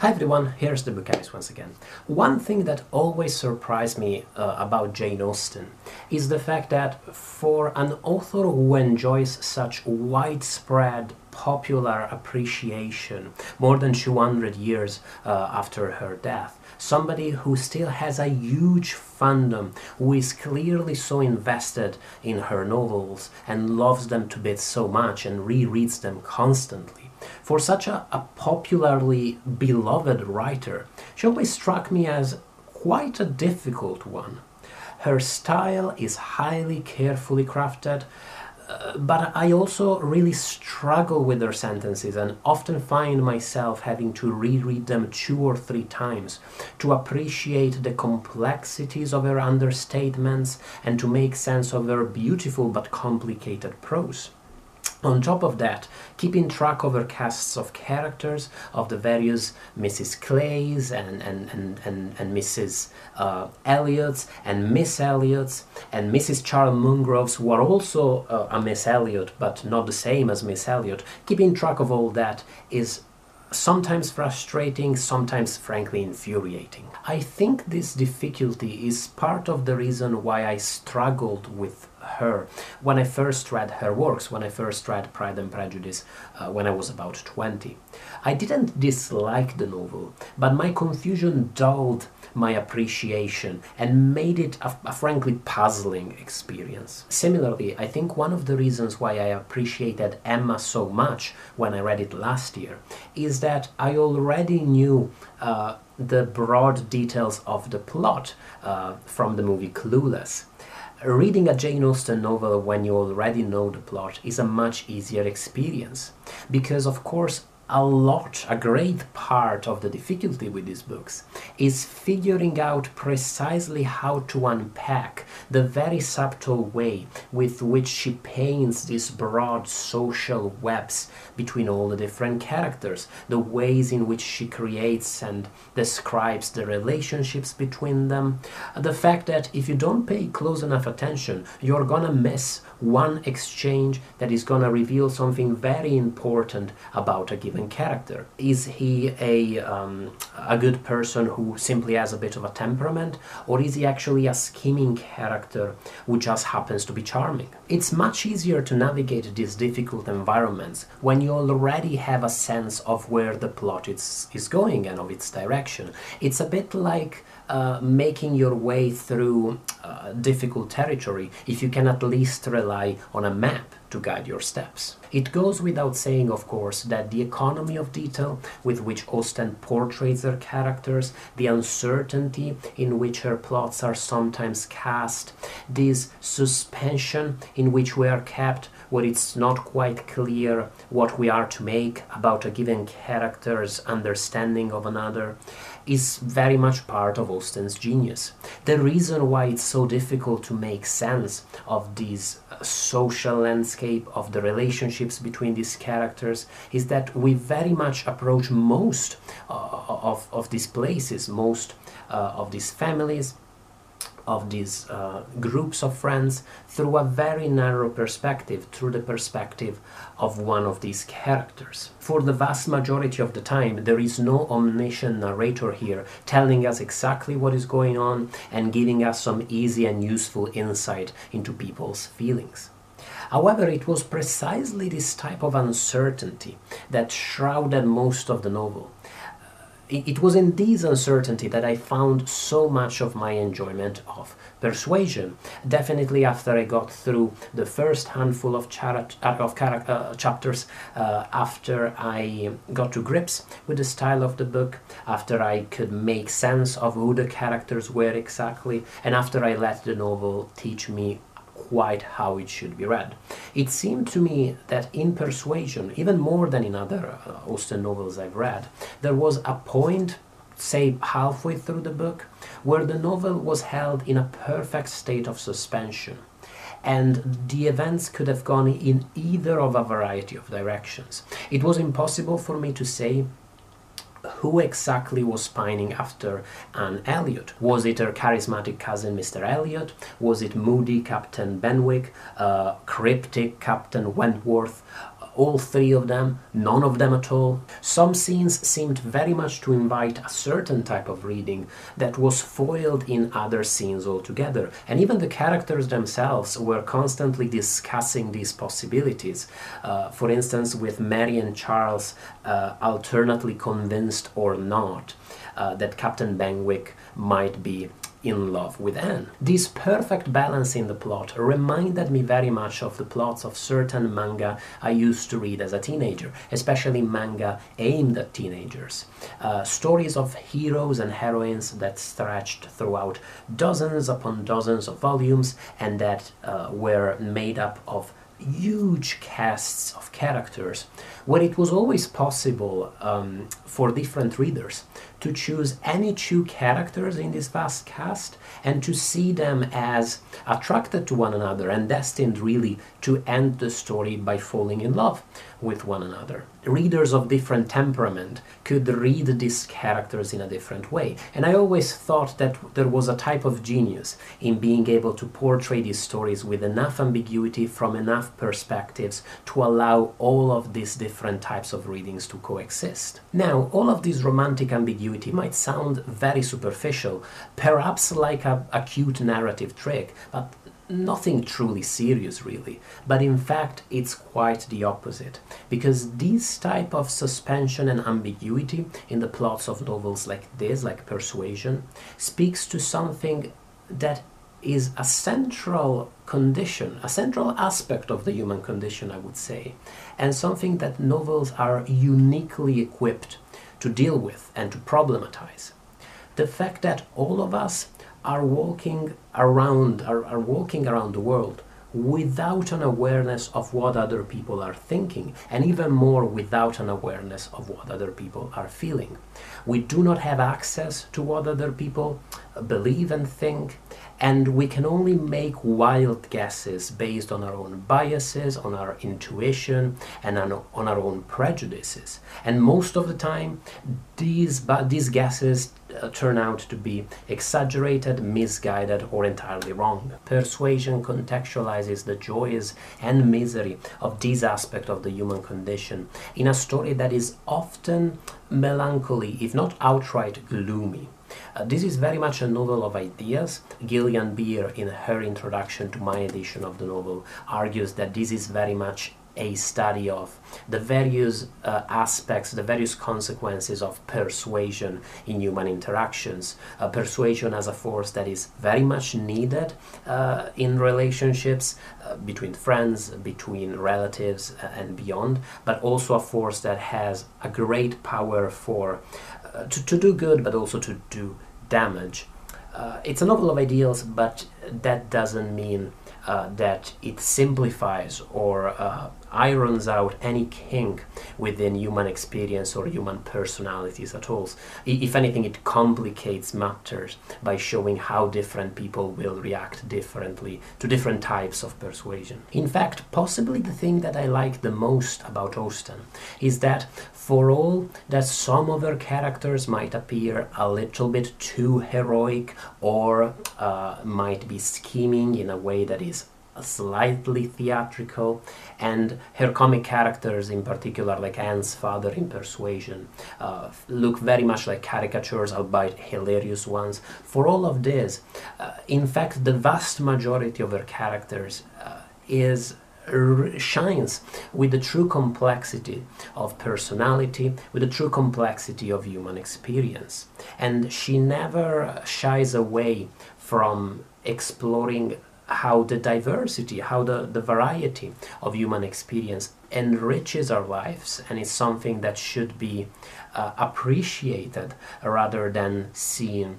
Hi everyone, here's the Bookhouse once again. One thing that always surprised me about Jane Austen is the fact that for an author who enjoys such widespread popular appreciation more than 200 years after her death, somebody who still has a huge fandom, who is clearly so invested in her novels and loves them to bits so much and rereads them constantly. For such a popularly beloved writer, she always struck me as quite a difficult one. Her style is highly carefully crafted, but I also really struggle with her sentences and often find myself having to reread them 2 or 3 times to appreciate the complexities of her understatements and to make sense of her beautiful but complicated prose. On top of that, keeping track of her casts of characters, of the various Mrs. Clays and Mrs. Elliots and Miss Elliots and Mrs. Charles Mungroves, who are also a Miss Elliot but not the same as Miss Elliot, keeping track of all that is sometimes frustrating, sometimes frankly infuriating. I think this difficulty is part of the reason why I struggled with her when I first read her works, when I first read Pride and Prejudice when I was about 20. I didn't dislike the novel, but my confusion dulled my appreciation and made it a frankly puzzling experience. Similarly, I think one of the reasons why I appreciated Emma so much when I read it last year is that I already knew the broad details of the plot from the movie Clueless. Reading a Jane Austen novel when you already know the plot is a much easier experience, because of course a great part of the difficulty with these books is figuring out precisely how to unpack the very subtle way with which she paints these broad social webs between all the different characters, the ways in which she creates and describes the relationships between them, the fact that if you don't pay close enough attention, you're gonna miss one exchange that is gonna reveal something very important about a given character. Is he a good person who simply has a bit of a temperament, or is he actually a scheming character who just happens to be charming? It's much easier to navigate these difficult environments when you already have a sense of where the plot is going and of its direction. It's a bit like making your way through difficult territory if you can at least rely on a map to guide your steps. It goes without saying, of course, that the economy of detail with which Austen portrays her characters, the uncertainty in which her plots are sometimes cast, this suspension in which we are kept where it's not quite clear what we are to make about a given character's understanding of another, is very much part of Austen's genius. The reason why it's so difficult to make sense of this social landscape, of the relationships between these characters, is that we very much approach most of these places, most of these families, of these groups of friends, through a very narrow perspective, through the perspective of one of these characters. For the vast majority of the time, there is no omniscient narrator here telling us exactly what is going on and giving us some easy and useful insight into people's feelings. However, it was precisely this type of uncertainty that shrouded most of the novel. It was in this uncertainty that I found so much of my enjoyment of Persuasion. Definitely after I got through the first handful of chapters, after I got to grips with the style of the book, after I could make sense of who the characters were exactly, and after I let the novel teach me quite how it should be read. It seemed to me that in Persuasion, even more than in other Austen novels I've read, there was a point, say halfway through the book, where the novel was held in a perfect state of suspension, and the events could have gone in either of a variety of directions. It was impossible for me to say who exactly was pining after Anne Elliot. Was it her charismatic cousin Mr. Elliot? Was it moody Captain Benwick, cryptic Captain Wentworth? all three of them, none of them at all. Some scenes seemed very much to invite a certain type of reading that was foiled in other scenes altogether, and even the characters themselves were constantly discussing these possibilities. For instance, with Mary and Charles alternately convinced or not that Captain Benwick might be in love with Anne. This perfect balance in the plot reminded me very much of the plots of certain manga I used to read as a teenager, especially manga aimed at teenagers. Stories of heroes and heroines that stretched throughout dozens upon dozens of volumes and that were made up of huge casts of characters, where it was always possible for different readers to choose any two characters in this vast cast and to see them as attracted to one another and destined really to end the story by falling in love with one another. Readers of different temperament could read these characters in a different way, and I always thought that there was a type of genius in being able to portray these stories with enough ambiguity from enough perspectives to allow all of these different types of readings to coexist. Now, all of this romantic ambiguity might sound very superficial, perhaps like a cute narrative trick, but nothing truly serious really. But in fact it's quite the opposite, because this type of suspension and ambiguity in the plots of novels like this, like Persuasion, speaks to something that is a central condition, a central aspect of the human condition, I would say, and something that novels are uniquely equipped to deal with and to problematize. The fact that all of us are walking around the world without an awareness of what other people are thinking, and even more without an awareness of what other people are feeling. We do not have access to what other people believe and think, and we can only make wild guesses based on our own biases, on our intuition, and on our own prejudices. And most of the time, these guesses turn out to be exaggerated, misguided, or entirely wrong. Persuasion contextualizes the joys and misery of this aspect of the human condition in a story that is often melancholy, if not outright gloomy. This is very much a novel of ideas. Gillian Beer, in her introduction to my edition of the novel, argues that this is very much a study of the various aspects, the various consequences of persuasion in human interactions. Persuasion as a force that is very much needed in relationships between friends, between relatives, and beyond, but also a force that has a great power for to do good, but also to do damage. It's a novel of ideals, but that doesn't mean that it simplifies or irons out any kink within human experience or human personalities at all. If anything, it complicates matters by showing how different people will react differently to different types of persuasion. In fact, possibly the thing that I like the most about Austen is that for all that some of her characters might appear a little bit too heroic or might be scheming in a way that is slightly theatrical, and her comic characters in particular, like Anne's father in Persuasion, look very much like caricatures, albeit hilarious ones. For all of this, in fact, the vast majority of her characters shines with the true complexity of personality, with the true complexity of human experience. And she never shies away from exploring how the diversity, how the variety of human experience enriches our lives, and is something that should be appreciated rather than seen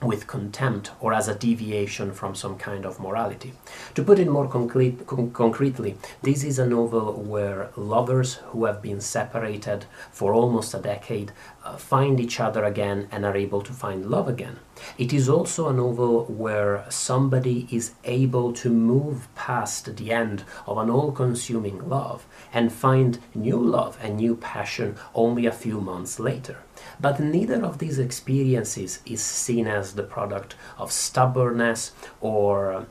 with contempt or as a deviation from some kind of morality. To put it more concretely, this is a novel where lovers who have been separated for almost a decade find each other again and are able to find love again. It is also a novel where somebody is able to move past the end of an all-consuming love and find new love and new passion only a few months later. But neither of these experiences is seen as the product of stubbornness or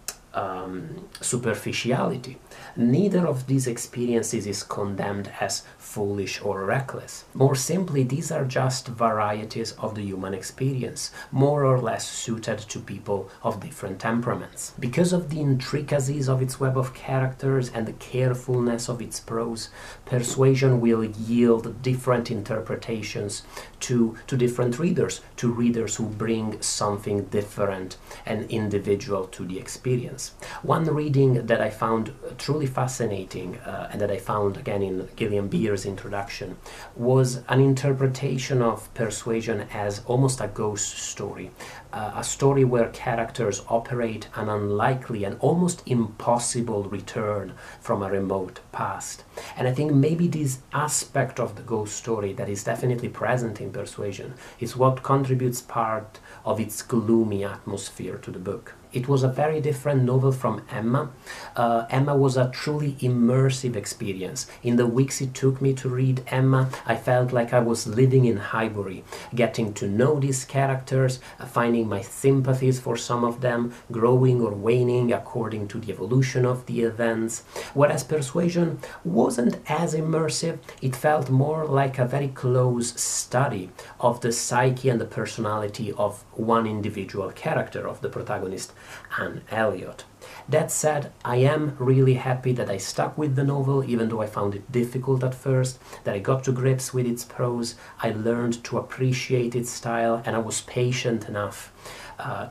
superficiality. Neither of these experiences is condemned as foolish or reckless. More simply, these are just varieties of the human experience, more or less suited to people of different temperaments. Because of the intricacies of its web of characters and the carefulness of its prose, Persuasion will yield different interpretations to different readers, to readers who bring something different and individual to the experience. One reading that I found truly fascinating and that I found again in Gillian Beer's introduction was an interpretation of Persuasion as almost a ghost story, a story where characters operate an unlikely and almost impossible return from a remote past. And I think maybe this aspect of the ghost story that is definitely present in Persuasion is what contributes part of its gloomy atmosphere to the book. It was a very different novel from Emma. Emma was a truly immersive experience. In the weeks it took me to read Emma, I felt like I was living in Highbury, getting to know these characters, finding my sympathies for some of them, growing or waning according to the evolution of the events. Whereas Persuasion wasn't as immersive, it felt more like a very close study of the psyche and the personality of one individual character, of the protagonist, Anne Elliot. That said, I am really happy that I stuck with the novel, even though I found it difficult at first, that I got to grips with its prose, I learned to appreciate its style, and I was patient enough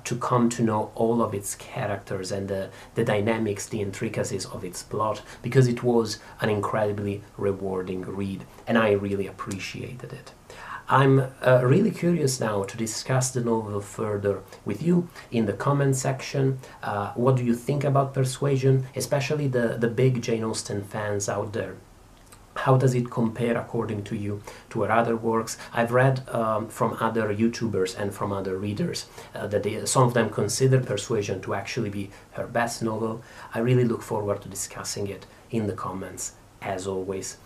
to come to know all of its characters and the dynamics, the intricacies of its plot, because it was an incredibly rewarding read, and I really appreciated it. I'm really curious now to discuss the novel further with you in the comment section. What do you think about Persuasion, especially the big Jane Austen fans out there? How does it compare, according to you, to her other works? I've read from other YouTubers and from other readers that some of them consider Persuasion to actually be her best novel. I really look forward to discussing it in the comments, as always.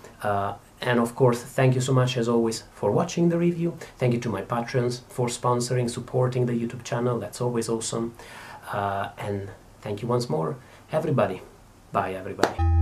And of course, thank you so much, as always, for watching the review. Thank you to my patrons for sponsoring, supporting the YouTube channel. That's always awesome. And thank you once more, everybody. Bye, everybody.